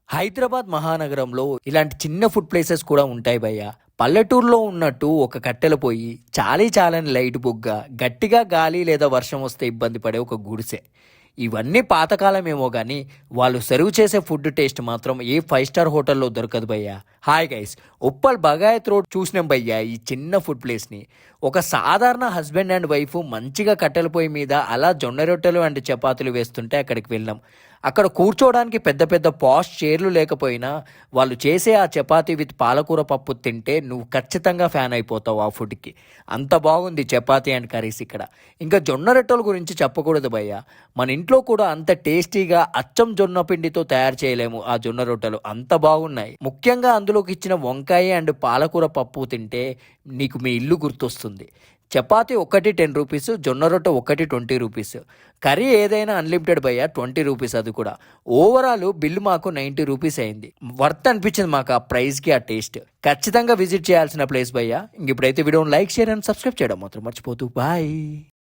హైదరాబాద్ మహానగరంలో ఇలాంటి చిన్న ఫుడ్ ప్లేసెస్ కూడా ఉంటాయి భయ్య. పల్లెటూరులో ఉన్నట్టు ఒక కట్టెల పొయ్యి, చాలని లైట్ బుగ్గ, గట్టిగా గాలి లేదా వర్షం వస్తే ఇబ్బంది పడే ఒక గుడిసె. ఇవన్నీ పాతకాలమేమో కానీ వాళ్ళు సర్వ్ చేసే ఫుడ్ టేస్ట్ మాత్రం ఏ 5 స్టార్ హోటల్లో దొరకదు భయ్య. Hi guys, Uppal Bagayat road చూసినాం భయ్య ఈ చిన్న ఫుడ్ ప్లేస్ని. ఒక సాధారణ హస్బెండ్ అండ్ వైఫ్ మంచిగా కట్టెల పొయ్యి మీద అలా జొన్న రొట్టెలు అండ్ చపాతీలు వేస్తుంటే అక్కడికి వెళ్ళాం. అక్కడ కూర్చోవడానికి పెద్ద పెద్ద పాష్ చైర్లు లేకపోయినా వాళ్ళు చేసే ఆ చపాతీ విత్ పాలకూర పప్పు తింటే నువ్వు ఖచ్చితంగా ఫ్యాన్ అయిపోతావు ఆ ఫుడ్కి. అంత బాగుంది చపాతీ అండ్ కర్రీస్ ఇక్కడ. ఇంకా జొన్న రొట్టెల గురించి చెప్పకూడదు భయ్య. మన ఇంట్లో కూడా అంత టేస్టీగా అచ్చం జొన్న పిండితో తయారు చేయలేము ఆ జొన్న రొట్టెలు, అంత బాగున్నాయి. ముఖ్యంగా అందులోకి ఇచ్చిన వంకాయ అండ్ పాలకూర పప్పు తింటే నీకు మీ ఇల్లు గుర్తొస్తుంది. చపాతీ ఒకటి 10 రూపీస్, జొన్న రొట్టె ఒకటి 20 రూపీస్, కర్రీ ఏదైనా అన్లిమిటెడ్ భయ్య 20 రూపీస్. అది కూడా ఓవరాల్ బిల్లు మాకు 90 రూపీస్ అయింది. వర్త్ అనిపించింది మాకు ఆ ప్రైస్కి ఆ టేస్ట్. ఖచ్చితంగా విజిట్ చేయాల్సిన ప్లేస్ భయ్య. ఇంక ఇప్పుడైతే వీడియోని లైక్, షేర్ అండ్ సబ్స్క్రైబ్ చేయడం మాత్రం మర్చిపోతూ బాయ్.